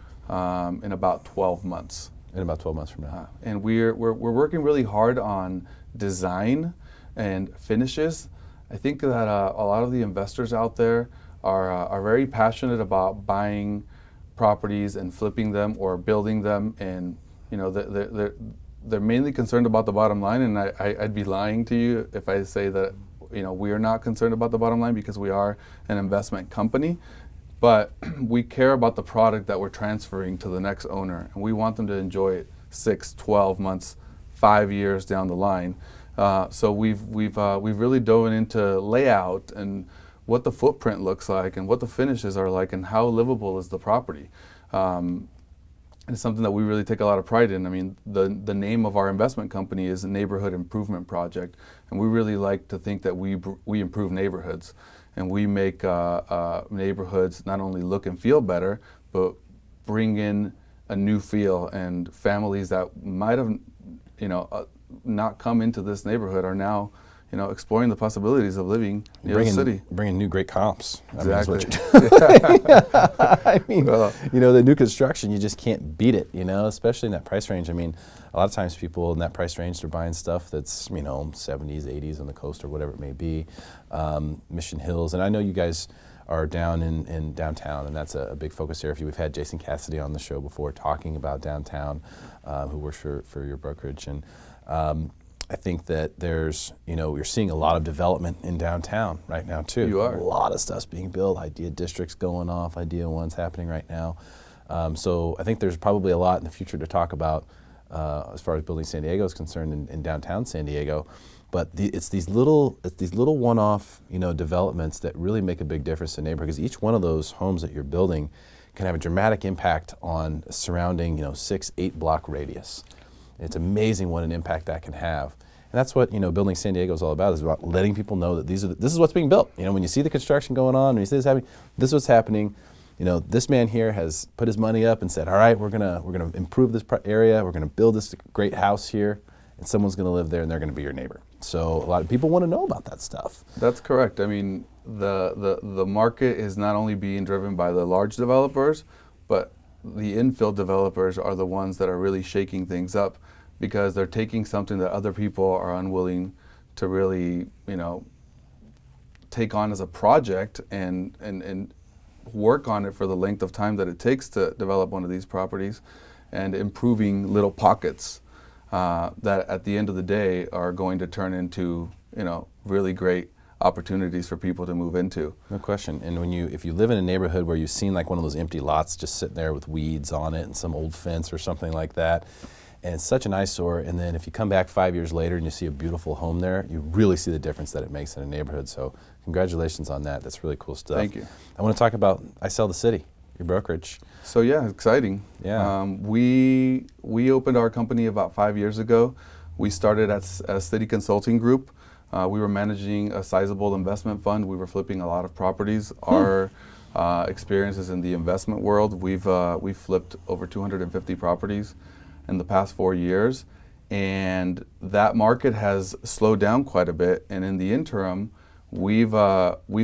In about 12 months. In about 12 months from now. And we're working really hard on design and finishes. I think that a lot of the investors out there are very passionate about buying properties and flipping them or building them, and you know they're mainly concerned about the bottom line. And I'd be lying to you if I say that, you know, we are not concerned about the bottom line, because we are an investment company. But we care about the product that we're transferring to the next owner, and we want them to enjoy it 6, 12 months, 5 years down the line. So we've really dove into layout, and what the footprint looks like and what the finishes are like and how livable is the property. And it's something that we really take a lot of pride in. I mean, the name of our investment company is a Neighborhood Improvement Project, and we really like to think that we improve neighborhoods, and we make neighborhoods not only look and feel better, but bring in a new feel, and families that might have, not come into this neighborhood are now, exploring the possibilities of living near the city. Bringing new great comps. Exactly. I mean, the new construction, you just can't beat it, especially in that price range. I mean, a lot of times people in that price range, they're buying stuff that's, 70s, 80s on the coast or whatever it may be, Mission Hills. And I know you guys are down in downtown, and that's a big focus area for you. We've had Jason Cassidy on the show before talking about downtown, who works for your brokerage. And I think that there's, you're seeing a lot of development in downtown right now too. You are. A lot of stuff's being built, idea districts going off, idea one's happening right now. So I think there's probably a lot in the future to talk about as far as Building San Diego is concerned in downtown San Diego. But it's these little one-off, developments that really make a big difference in the neighborhood, because each one of those homes that you're building can have a dramatic impact on surrounding, 6-8 block radius. It's amazing what an impact that can have. And that's what, Building San Diego is all about, is about letting people know that this is what's being built. When you see the construction going on, when you see this happening, this is what's happening. This man here has put his money up and said, all right, we're gonna improve this area, we're gonna build this great house here, and someone's gonna live there and they're gonna be your neighbor. So a lot of people want to know about that stuff. That's correct. I mean, the market is not only being driven by the large developers, but the infill developers are the ones that are really shaking things up, because they're taking something that other people are unwilling to really, take on as a project and work on it for the length of time that it takes to develop one of these properties, and improving little pockets that at the end of the day are going to turn into, really great opportunities for people to move into. No question. And if you live in a neighborhood where you've seen like one of those empty lots just sitting there with weeds on it and some old fence or something like that, and it's such an eyesore, and then if you come back 5 years later and you see a beautiful home there, you really see the difference that it makes in a neighborhood. So congratulations on that. That's really cool stuff. Thank you. I want to talk about I Sell the City, your brokerage. So yeah, exciting. Yeah. We opened our company about 5 years ago. We started as a city consulting group. We were managing a sizable investment fund. We were flipping a lot of properties. Our experiences in the investment world, we've flipped over 250 properties in the past 4 years, and that market has slowed down quite a bit. And in the interim, we've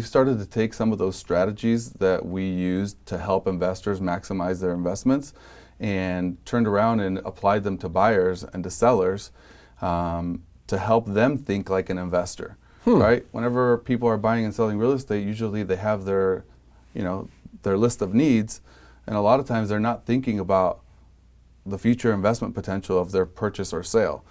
started to take some of those strategies that we used to help investors maximize their investments, and turned around and applied them to buyers and to sellers to help them think like an investor. Right? Whenever people are buying and selling real estate, usually they have their list of needs, and a lot of times they're not thinking about the future investment potential of their purchase or sale.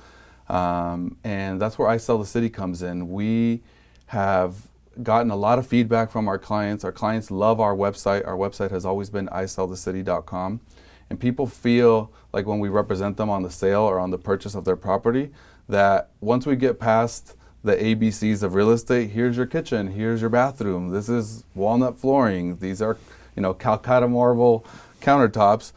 And that's where I Sell the City comes in. We have gotten a lot of feedback from our clients. Our clients love our website. Our website has always been isellthecity.com. And people feel like when we represent them on the sale or on the purchase of their property, that once we get past the ABCs of real estate, here's your kitchen, here's your bathroom, this is walnut flooring, these are Calcutta marble countertops,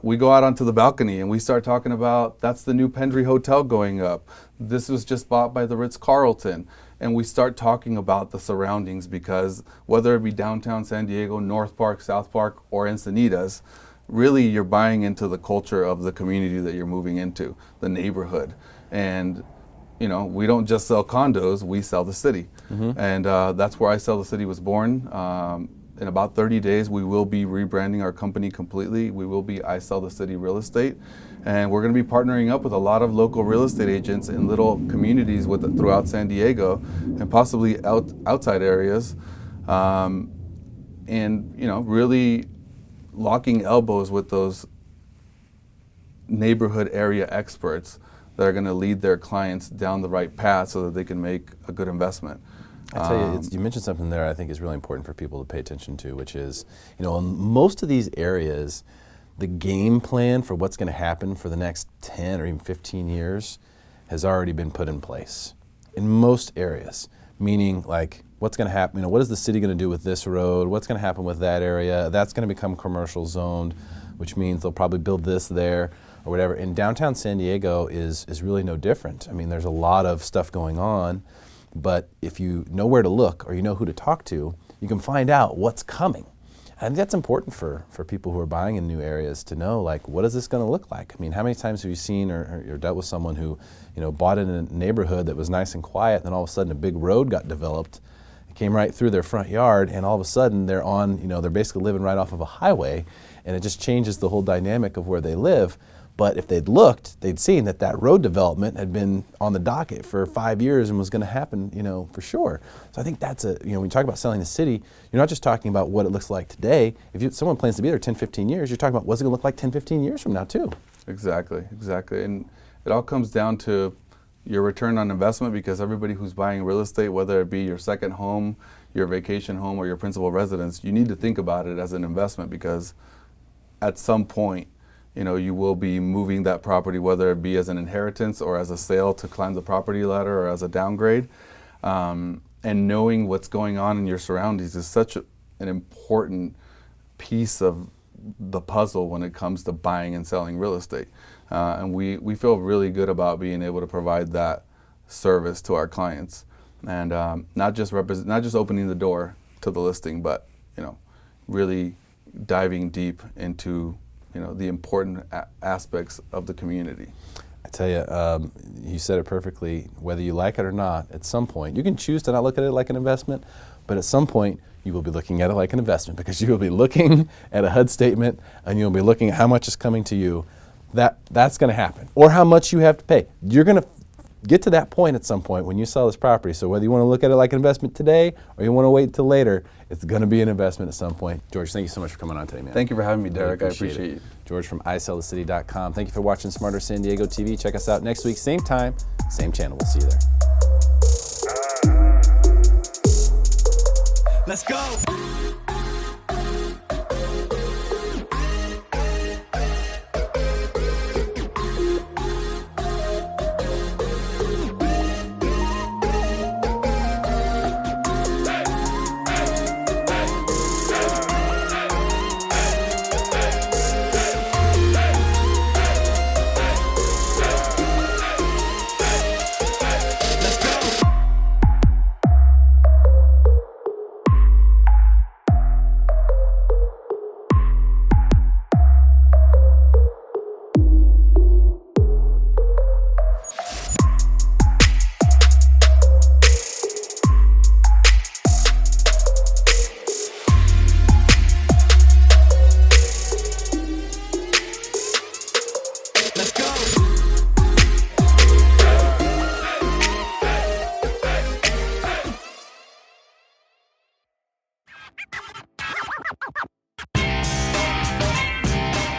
we go out onto the balcony and we start talking about, that's the new Pendry Hotel going up. This was just bought by the Ritz-Carlton. And we start talking about the surroundings, because whether it be downtown San Diego, North Park, South Park, or Encinitas, really you're buying into the culture of the community that you're moving into, the neighborhood. And we don't just sell condos, we sell the city. And that's where I Sell the City was born. In about 30 days, we will be rebranding our company completely. We will be I Sell the City Real Estate. And we're going to be partnering up with a lot of local real estate agents in little communities throughout San Diego, and possibly outside areas. And, really locking elbows with those neighborhood area experts that are going to lead their clients down the right path so that they can make a good investment. I tell you, you mentioned something there I think is really important for people to pay attention to, which is, in most of these areas, the game plan for what's going to happen for the next 10 or even 15 years has already been put in place in most areas. meaning like what's going to happen, what is the city going to do with this road, what's going to happen with that area, that's going to become commercial zoned, which means they'll probably build this there or whatever. And downtown San Diego is really no different. I mean, there's a lot of stuff going on, but if you know where to look or you know who to talk to, you can find out what's coming. I think that's important for people who are buying in new areas to know, like, what is this going to look like? I mean, how many times have you seen or dealt with someone who, bought in a neighborhood that was nice and quiet, and then all of a sudden a big road got developed, it came right through their front yard, and all of a sudden they're on, they're basically living right off of a highway, and it just changes the whole dynamic of where they live. But if they'd looked, they'd seen that road development had been on the docket for 5 years and was going to happen, for sure. So I think that's when you talk about selling the city, you're not just talking about what it looks like today. If someone plans to be there 10, 15 years, you're talking about what's it going to look like 10, 15 years from now too. Exactly. And it all comes down to your return on investment, because everybody who's buying real estate, whether it be your second home, your vacation home, or your principal residence, you need to think about it as an investment, because at some point, you will be moving that property, whether it be as an inheritance or as a sale to climb the property ladder or as a downgrade. And knowing what's going on in your surroundings is such an important piece of the puzzle when it comes to buying and selling real estate. And we feel really good about being able to provide that service to our clients, and not just opening the door to the listing, but really diving deep into the important aspects of the community. I tell you, you said it perfectly. Whether you like it or not, at some point, you can choose to not look at it like an investment, but at some point, you will be looking at it like an investment, because you will be looking at a HUD statement and you'll be looking at how much is coming to you. That's going to happen, or how much you have to pay. You're going to get to that point at some point when you sell this property. So whether you want to look at it like an investment today or you want to wait until later, it's going to be an investment at some point. George, thank you so much for coming on today, man. Thank you for having me, Derrick. Really I appreciate you. George from isellthecity.com. Thank you for watching Smarter San Diego TV. Check us out next week, same time, same channel. We'll see you there. Let's go.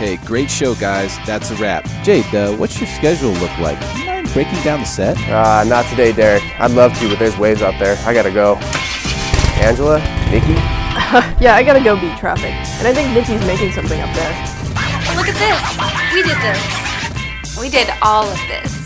Hey, great show, guys. That's a wrap. Jade, what's your schedule look like? Do you mind breaking down the set? Not today, Derrick. I'd love to, but there's waves out there. I gotta go. Angela? Nikki? Yeah, I gotta go beat traffic. And I think Nikki's making something up there. Look at this. We did this. We did all of this.